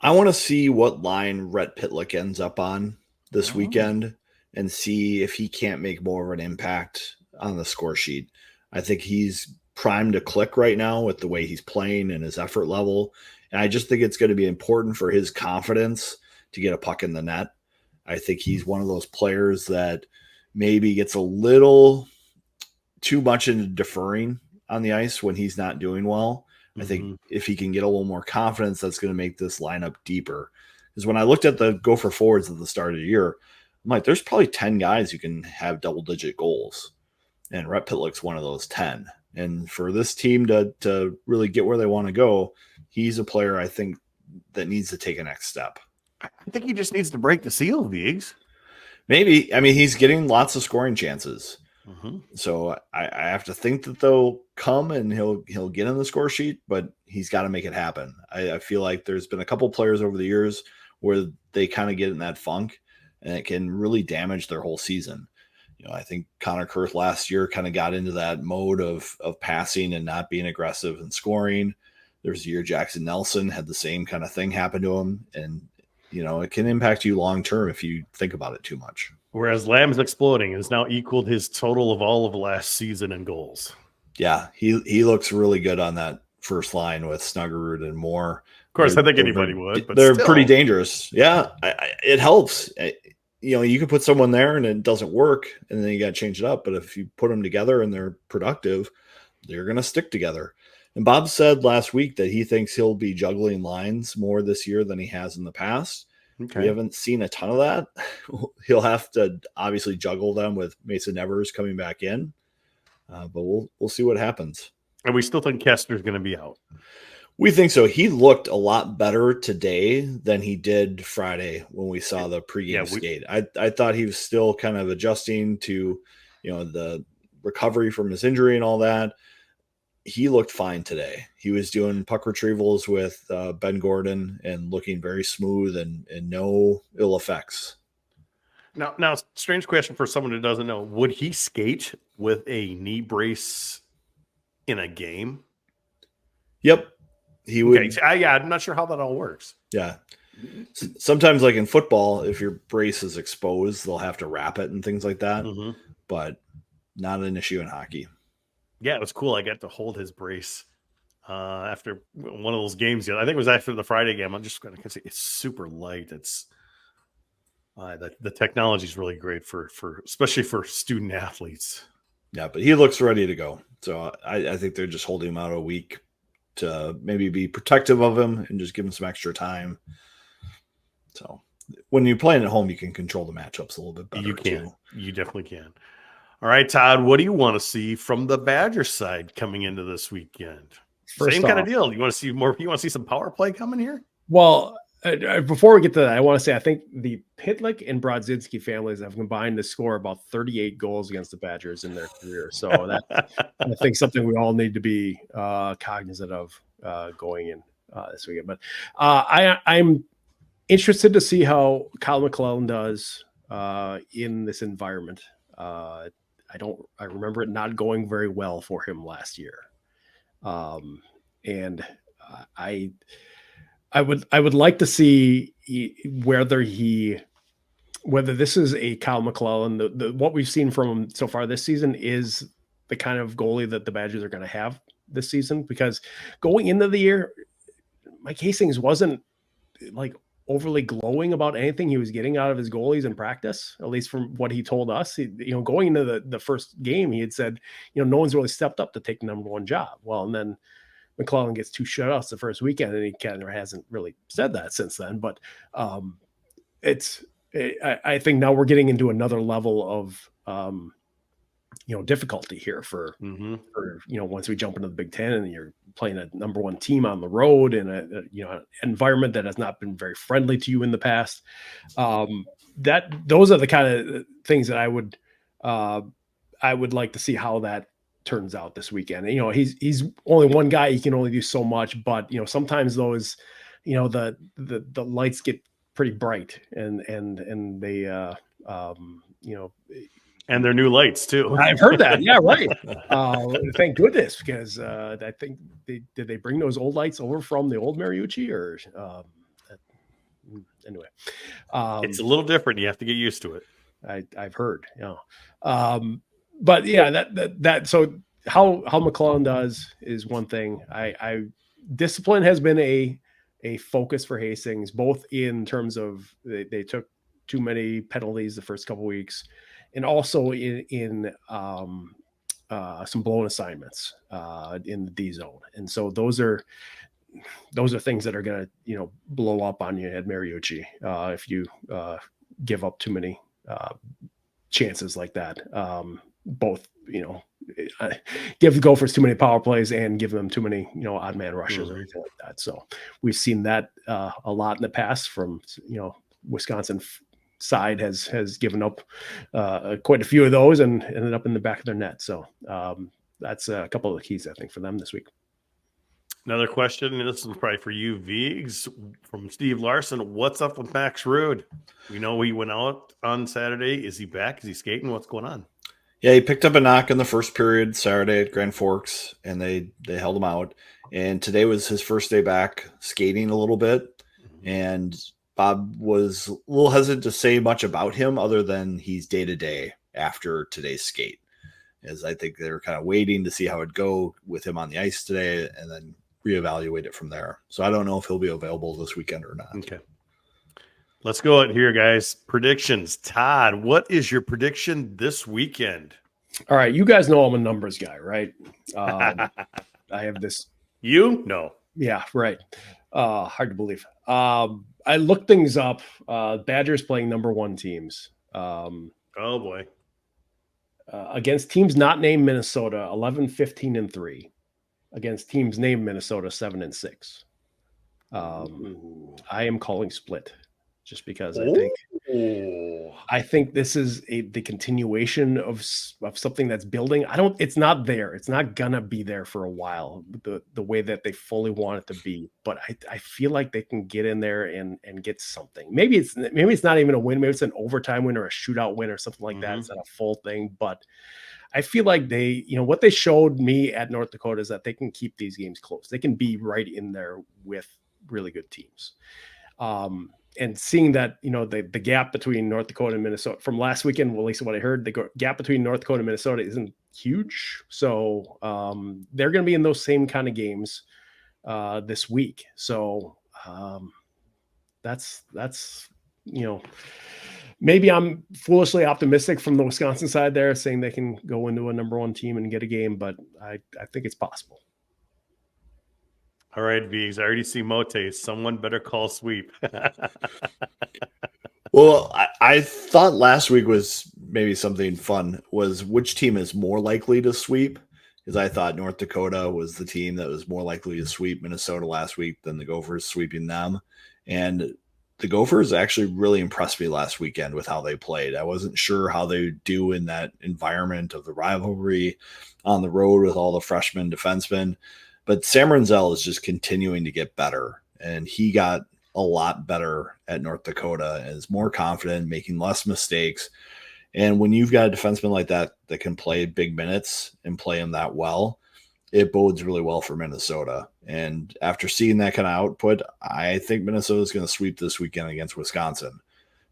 I want to see what line Rhett Pitlick ends up on this weekend and see if he can't make more of an impact on the score sheet. I think he's primed to click right now with the way he's playing and his effort level. And I just think it's going to be important for his confidence to get a puck in the net. I think he's one of those players that maybe gets a little too much into deferring on the ice when he's not doing well. I think if he can get a little more confidence, that's going to make this lineup deeper. Because when I looked at the Gopher forwards at the start of the year, I'm like, there's probably 10 guys who can have double-digit goals. And Rhett Pitlick's one of those 10. And for this team to really get where they want to go, he's a player I think that needs to take a next step. I think he just needs to break the seal, Viggs. Maybe. I mean, he's getting lots of scoring chances. So I have to think that they'll come and he'll get on the score sheet, but he's got to make it happen. I feel like there's been a couple players over the years where they kind of get in that funk and it can really damage their whole season. I think Connor Kurth last year kind of got into that mode of passing and not being aggressive and scoring. There's a year Jackson Nelson had the same kind of thing happen to him. And, it can impact you long-term if you think about it too much. Whereas Lamb's Exploding has now equaled his total of all of last season in goals. Yeah, he looks really good on that first line with Snuggerud and Moore. Of course, I think anybody would, but they're still. pretty dangerous. Yeah, it helps. You can put someone there and it doesn't work, and then you got to change it up. But if you put them together and they're productive, they're going to stick together. And Bob said last week that he thinks he'll be juggling lines more this year than he has in the past. Okay. We haven't seen a ton of that. He'll have to obviously juggle them with Mason Evers coming back in, but we'll see what happens. And we still think Kestner's going to be out. We think so. He looked a lot better today than he did Friday when we saw the pregame skate. I thought he was still kind of adjusting to, the recovery from his injury and all that. He looked fine today. He was doing puck retrievals with Ben Gordon and looking very smooth and no ill effects. Now, strange question for someone who doesn't know. Would he skate with a knee brace in a game? Yep. He would. Okay. I'm not sure how that all works. Yeah. Sometimes, like in football, if your brace is exposed, they'll have to wrap it and things like that. But not an issue in hockey. Yeah, it was cool. I got to hold his brace after one of those games. I think it was after the Friday game. I'm just going to say it's super light. It's the technology is really great for especially for student athletes. Yeah, but he looks ready to go. So I think they're just holding him out a week to maybe be protective of him and just give him some extra time. So when you're playing at home, you can control the matchups a little bit better. You can. You definitely can. All right, Todd, what do you want to see from the Badgers side coming into this weekend? Same kind of deal. You want to see more? You want to see some power play coming here? Well, before we get to that, I want to say I think the Pitlick and Brodzinski families have combined to score about 38 goals against the Badgers in their career. So that I think something we all need to be cognizant of going in this weekend. But I'm interested to see how Kyle McClellan does in this environment. I remember it not going very well for him last year. And I would like to see whether this is a Kyle McClellan, what we've seen from him so far this season is the kind of goalie that the Badgers are going to have this season, because going into the year, Mike Hastings wasn't like overly glowing about anything he was getting out of his goalies in practice, at least from what he told us. Going into the first game, he had said, no one's really stepped up to take the number one job. Well, and then McClellan gets 2 shutouts the first weekend, and he kind of hasn't really said that since then. But I think now we're getting into another level of difficulty here for once we jump into the Big Ten and you're playing a number one team on the road in an environment that has not been very friendly to you in the past. Those are the kind of things that I would like to see how that turns out this weekend. He's only one guy. He can only do so much, but sometimes those, the lights get pretty bright and they, and their new lights too. I've heard that. Yeah, right. Thank goodness, because I think did they bring those old lights over from the old Mariucci, or anyway, It's a little different. You have to get used to it. I've heard, but yeah, that so how McClellan does is one thing. I discipline has been a focus for Hastings, both in terms of they took too many penalties the first couple weeks, and also in some blown assignments in the D zone. And so those are things that are going to, blow up on you at Mariucci if you give up too many chances like that. Both, give the Gophers too many power plays and give them too many, odd man rushes or anything like that. So we've seen that a lot in the past from, Wisconsin side has given up quite a few of those and ended up in the back of their net. So that's a couple of the keys, I think, for them this week. Another question, and this is probably for you, Viggs, from Steve Larson. What's up with Max Rude? We know he went out on Saturday. Is he back? Is he skating? What's going on? Yeah, he picked up a knock in the first period Saturday at Grand Forks, and they held him out. And today was his first day back skating a little bit. And Bob was a little hesitant to say much about him other than he's day-to-day after today's skate. As I think they're kind of waiting to see how it'd go with him on the ice today and then reevaluate it from there. So I don't know if he'll be available this weekend or not. Okay. Let's go out here, guys. Predictions. Todd, what is your prediction this weekend? All right. You guys know I'm a numbers guy, right? I have this. You? No. Yeah, right. Hard to believe. I looked things up. Badgers playing number 1 teams. Oh, boy. Against teams not named Minnesota, 11-15-3. Against teams named Minnesota, 7-6. I am calling split just because I think this is the continuation of something that's building. It's not there. It's not gonna be there for a while, the way that they fully want it to be. But I feel like they can get in there and get something. Maybe it's not even a win. Maybe it's an overtime win or a shootout win or something like that. It's not a full thing, but I feel like they, what they showed me at North Dakota is that they can keep these games close. They can be right in there with really good teams. And seeing that, the gap between North Dakota and Minnesota from last weekend, well, at least what I heard, the gap between North Dakota and Minnesota isn't huge. So they're going to be in those same kind of games this week. So that's maybe I'm foolishly optimistic from the Wisconsin side there, saying they can go into a number 1 team and get a game, but I think it's possible. All right, Viggs. I already see Mote. Someone better call sweep. Well, I thought last week was maybe something fun, was which team is more likely to sweep, because I thought North Dakota was the team that was more likely to sweep Minnesota last week than the Gophers sweeping them. And the Gophers actually really impressed me last weekend with how they played. I wasn't sure how they would do in that environment of the rivalry on the road with all the freshman defensemen. But Sam Renzel is just continuing to get better, and he got a lot better at North Dakota and is more confident, making less mistakes. And when you've got a defenseman like that that can play big minutes and play him that well, it bodes really well for Minnesota. And after seeing that kind of output, I think Minnesota is going to sweep this weekend against Wisconsin,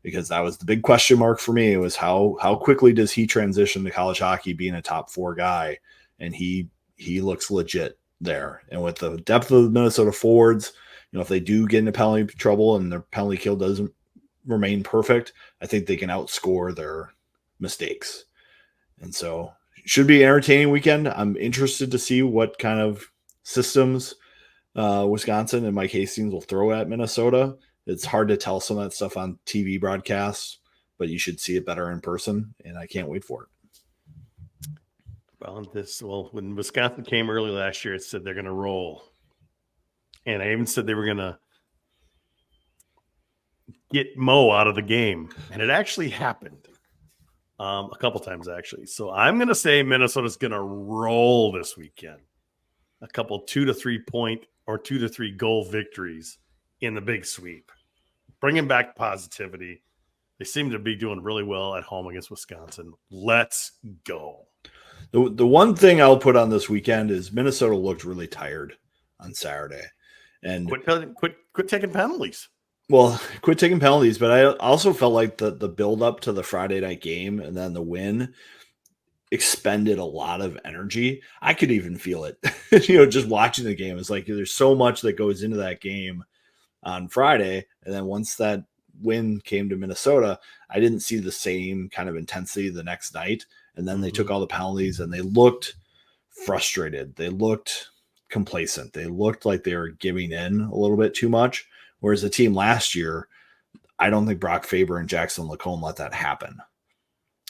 because that was the big question mark for me. It was how quickly does he transition to college hockey being a top 4 guy? And he looks legit there. And with the depth of the Minnesota forwards, if they do get into penalty trouble and their penalty kill doesn't remain perfect, I think they can outscore their mistakes. And so it should be an entertaining weekend. I'm interested to see what kind of systems Wisconsin and Mike Hasting will throw at Minnesota. It's hard to tell some of that stuff on TV broadcasts, but you should see it better in person, and I can't wait for it. Well, when Wisconsin came early last year, it said they're going to roll. And I even said they were going to get Mo out of the game. And it actually happened a couple times, actually. So I'm going to say Minnesota's going to roll this weekend. A couple 2 to 3 point or 2 to 3 goal victories in the big sweep. Bringing back positivity. They seem to be doing really well at home against Wisconsin. Let's go. The one thing I'll put on this weekend is Minnesota looked really tired on Saturday. And quit taking penalties. Well, quit taking penalties, but I also felt like the build up to the Friday night game and then the win expended a lot of energy. I could even feel it, just watching the game. It's like there's so much that goes into that game on Friday. And then once that win came to Minnesota, I didn't see the same kind of intensity the next night. And then they took all the penalties and they looked frustrated. They looked complacent. They looked like they were giving in a little bit too much. Whereas the team last year, I don't think Brock Faber and Jackson Lacombe let that happen.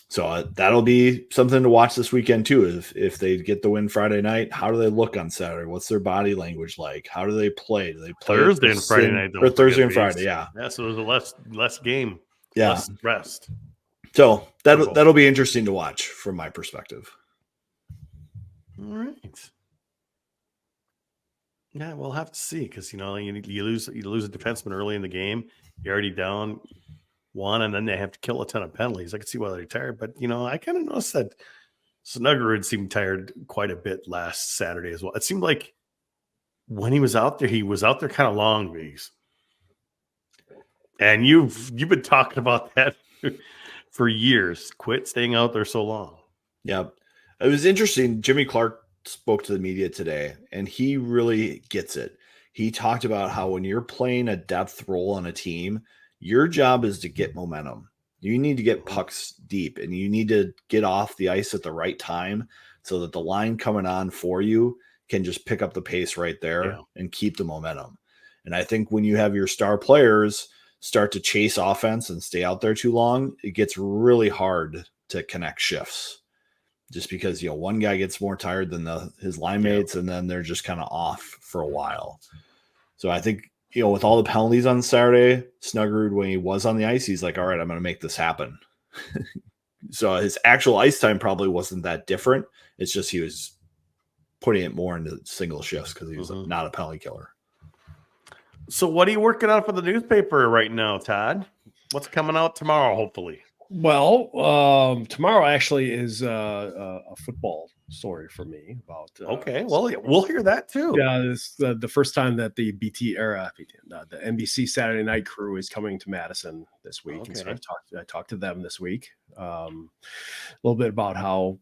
So that'll be something to watch this weekend too. If they get the win Friday night, how do they look on Saturday? What's their body language like? How do they play? Do they play Thursday and Friday night? Or Thursday and Friday? Yeah. Yeah. So there's a less game. Yeah. Less rest. So that'll be interesting to watch from my perspective. All right. Yeah, we'll have to see because you lose a defenseman early in the game. You're already down one, and then they have to kill a ton of penalties. I can see why they're tired, but I kind of noticed that Snuggerud seemed tired quite a bit last Saturday as well. It seemed like when he was out there kind of long, Viggs. And you've been talking about that for years. Quit staying out there so long. Yeah, it was interesting. Jimmy Clark spoke to the media today, and he really gets it. He talked about how when you're playing a depth role on a team, your job is to get momentum. You need to get pucks deep, and you need to get off the ice at the right time so that the line coming on for you can just pick up the pace right there and keep the momentum. And I think when you have your star players start to chase offense and stay out there too long, it gets really hard to connect shifts. Just because one guy gets more tired than his line mates, and then they're just kind of off for a while. So I think with all the penalties on Saturday, Snuggerud, when he was on the ice, he's like, "All right, I'm going to make this happen." So his actual ice time probably wasn't that different. It's just he was putting it more into single shifts because he was not a penalty killer. So what are you working on for the newspaper right now, Todd? What's coming out tomorrow, hopefully? Well, tomorrow actually is a football story for me about. Okay, well, we'll hear that too. Yeah, this the first time that the the NBC Saturday Night crew is coming to Madison this week, and so I talked to them this week. A little bit about how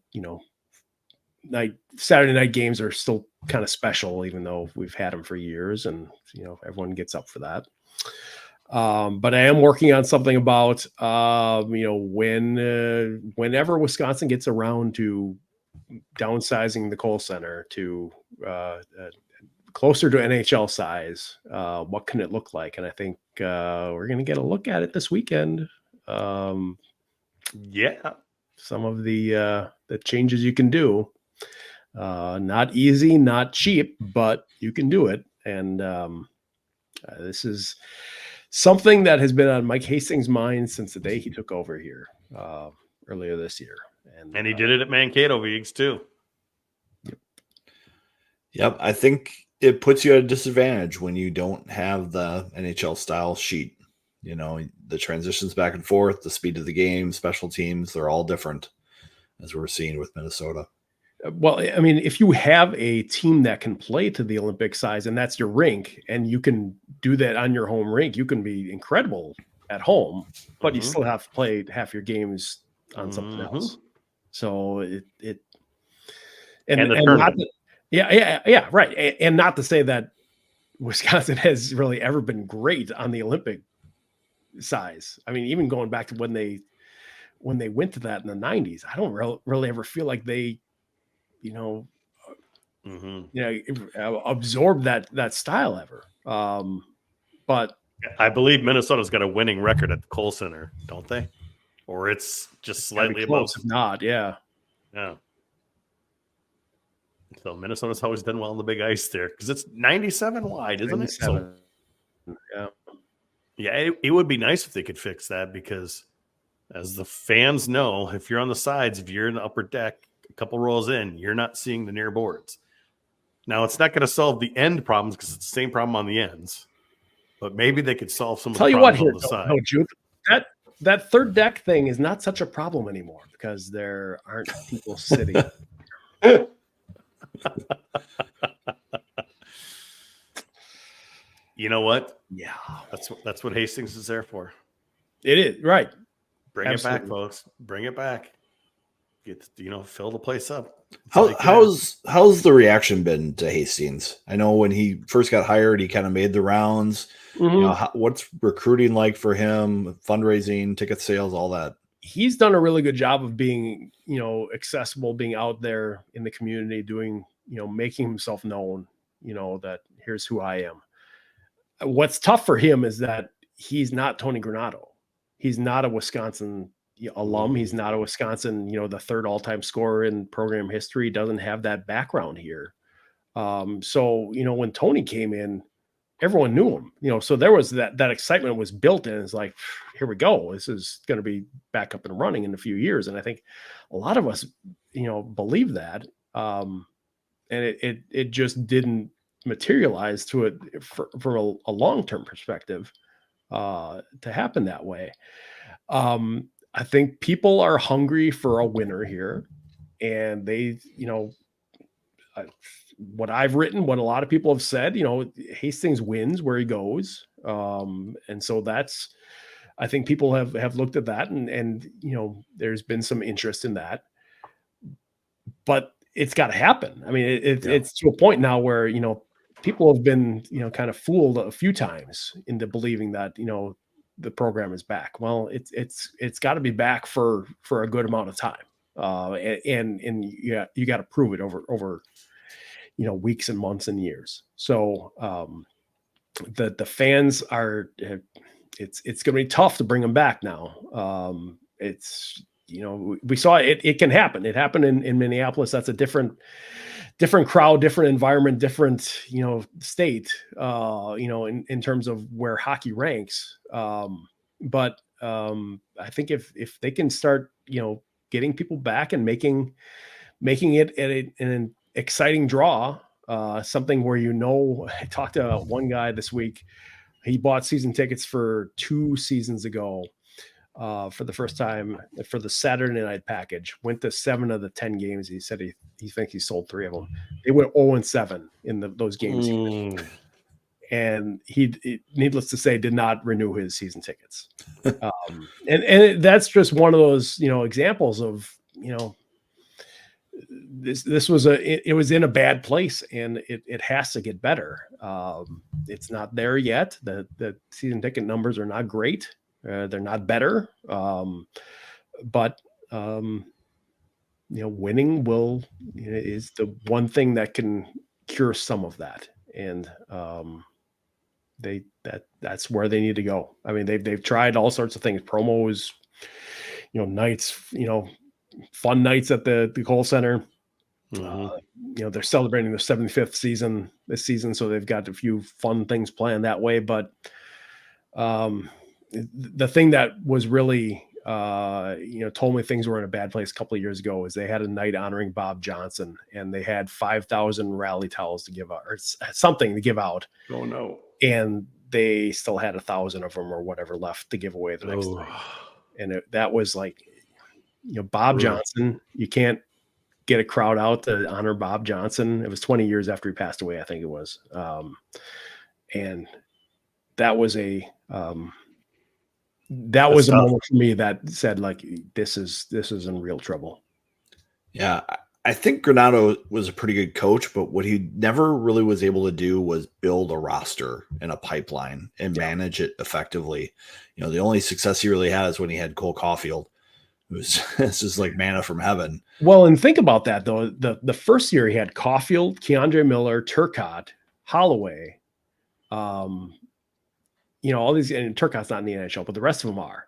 Saturday night games are still kind of special, even though we've had them for years, and everyone gets up for that. But I am working on something about whenever Wisconsin gets around to downsizing the Kohl Center to closer to NHL size, what can it look like? And I think we're going to get a look at it this weekend. Some of the changes you can do, not easy, not cheap, but you can do it. And this is something that has been on Mike Hasting's mind since the day he took over here earlier this year. And he did it at Mankato Viggs too. Yep. I think it puts you at a disadvantage when you don't have the NHL style sheet. The transitions back and forth, the speed of the game, special teams, they're all different, as we're seeing with Minnesota. Well, I mean, if you have a team that can play to the Olympic size and that's your rink, and you can do that on your home rink, you can be incredible at home, but you still have to play half your games on something else. So right. And not to say that Wisconsin has really ever been great on the Olympic size. I mean, even going back to when they went to that in the 90s, I don't really ever feel like they absorb that style ever. But I believe Minnesota's got a winning record at the Kohl Center, don't they? Or it's just slightly above. If not, yeah. So Minnesota's always done well on the big ice there because it's 97 wide, isn't it? So, it would be nice if they could fix that because, as the fans know, if you're on the sides, if you're in the upper deck, a couple rows in, you're not seeing the near boards. Now, it's not going to solve the end problems because it's the same problem on the ends, but maybe they could solve some of the problems on the side. No, Jude, that third deck thing is not such a problem anymore because there aren't people sitting. You know what? Yeah, That's what Hastings is there for. it is right. Bring it back, Absolutely. folks. Bring it back. Get fill the place up. That's How, all you can ask. how's the reaction been to Hastings? I know when he first got hired, he kind of made the rounds. Mhm. What's recruiting like for him? Fundraising, ticket sales, all that. He's done a really good job of being, accessible, being out there in the community, doing, making himself known, that here's who I am. What's tough for him is that he's not Tony Granato. He's not a Wisconsin alum. He's not a Wisconsin, the third all-time scorer in program history. He doesn't have that background here. So, when Tony came in, everyone knew him, so there was that excitement was built in. It's like, here we go. This is going to be back up and running in a few years. And I think a lot of us, believe that. And it just didn't materialize to it for a long-term perspective to happen that way. I think people are hungry for a winner here, and they, what I've written, what a lot of people have said, Hastings wins where he goes. And so I think people have looked at that and, there's been some interest in that, but it's got to happen. I mean, it's to a point now where, people have been, kind of fooled a few times into believing that, the program is back. Well, it's got to be back for a good amount of time. And you got to prove it over, weeks and months and years. So the fans are, it's going to be tough to bring them back now. It's, we saw it can happen. It happened in Minneapolis. That's a different crowd, different environment, different, state, in terms of where hockey ranks. But I think if they can start, getting people back and making it an exciting draw, something where, I talked to one guy this week. He bought season tickets for 2 seasons ago. For the first time for the Saturday night package, went to 7 of the 10 games. He said he thinks he sold 3 of them. They went 0-7 in those games. And he needless to say, did not renew his season tickets. And that's just one of those, examples of, this was it was in a bad place, and it has to get better. It's not there yet. The season ticket numbers are not great. They're not better, but winning is the one thing that can cure some of that, and that's where they need to go. I mean, they've tried all sorts of things, promos, nights, fun nights at the Kohl Center. They're celebrating their 75th season this season, so they've got a few fun things planned that way, but the thing that was really, told me things were in a bad place a couple of years ago is they had a night honoring Bob Johnson, and they had 5,000 rally towels to give out, or something to give out. Oh no! And they still had 1,000 of them or whatever left to give away the next night. And that was like, Bob Johnson. You can't get a crowd out to honor Bob Johnson. It was 20 years after he passed away, I think it was. And that was a moment for me that said, like, this is in real trouble. Yeah, I think Granato was a pretty good coach, but what he never really was able to do was build a roster and a pipeline and manage it effectively. The only success he really had is when he had Cole Caulfield. It's just like manna from heaven. Well, and think about that though. The first year he had Caulfield, Keandre Miller, Turcotte, Holloway, all these, and Turcotte's not in the NHL, but the rest of them are.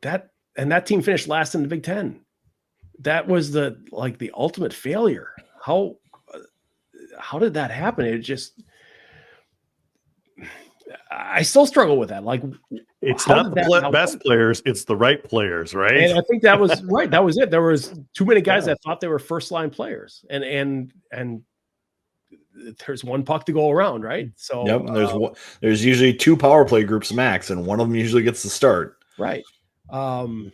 That team finished last in the Big Ten. That was the ultimate failure. How did that happen? It just, I still struggle with that. Like, it's not the best players; it's the right players, right? And I think that was right. That was it. There was too many guys that thought they were first line players, and there's one puck to go around, right? So there's usually 2 power play groups max, and one of them usually gets the start, right? And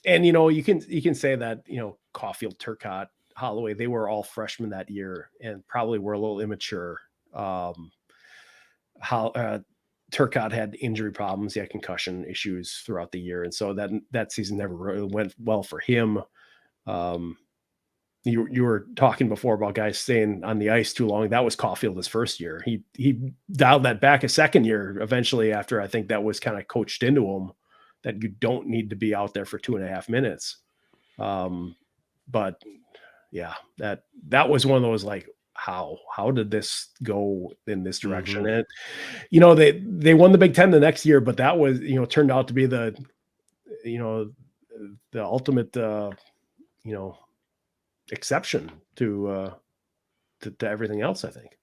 you can say that Caulfield, Turcotte, Holloway, they were all freshmen that year and probably were a little immature. how Turcotte had injury problems. He had concussion issues throughout the year. And so that season never really went well for him. You were talking before about guys staying on the ice too long. That was Caulfield his first year. He dialed that back a second year eventually, after I think that was kind of coached into him that you don't need to be out there for 2.5 minutes. But yeah, that was one of those, like, how did this go in this direction? And they won the Big Ten the next year, but that was, turned out to be the ultimate exception to everything else, I think.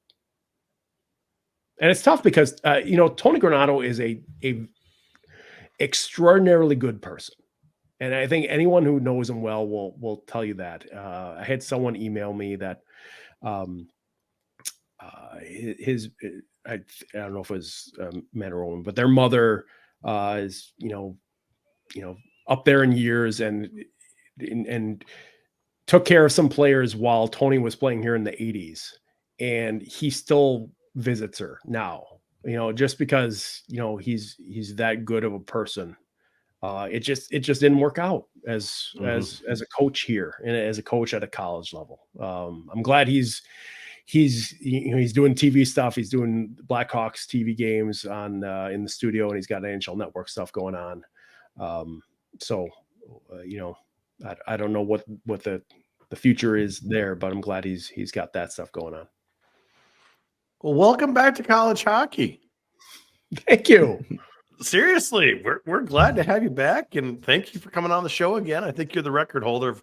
And it's tough because Tony Granato is a extraordinarily good person. And I think anyone who knows him well will tell you that. I had someone email me that I don't know if it was man or woman, but their mother is up there in years and took care of some players while Tony was playing here in the 80s, and he still visits her now. Just because he's that good of a person. It just didn't work out as a coach here and as a coach at a college level. I'm glad he's doing TV stuff. He's doing Blackhawks TV games in the studio, and he's got NHL Network stuff going on. I don't know what the future is there, but I'm glad he's got that stuff going on. Well, welcome back to college hockey. Thank you. Seriously, we're glad to have you back, and thank you for coming on the show again. I think you're the record holder of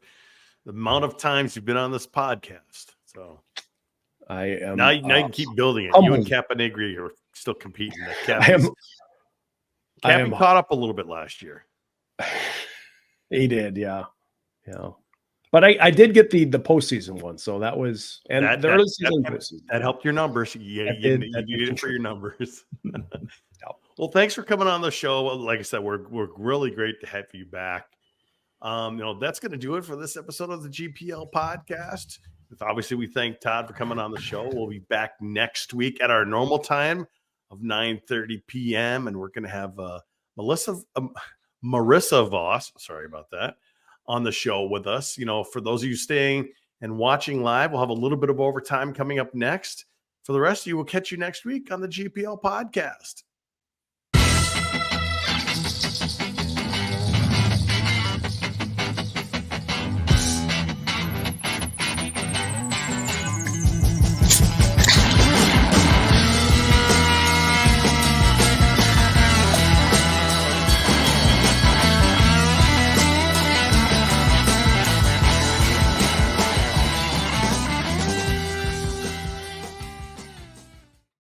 the amount of times you've been on this podcast. So I am now you can keep building it. humbled. You and Caponegri are still competing. I am caught up a little bit last year. He did, yeah. But I did get the postseason one, so that was the early season postseason. That helped your numbers. You did it for your numbers. Well, thanks for coming on the show. Like I said, we're really great to have you back. That's going to do it for this episode of the GPL podcast. Obviously, we thank Todd for coming on the show. We'll be back next week at our normal time of 9:30 p.m. and we're going to have Marissa Voss. Sorry about that. On the show with us. For those of you staying and watching live, we'll have a little bit of overtime coming up next. For the rest of you, we'll catch you next week on the GPL podcast.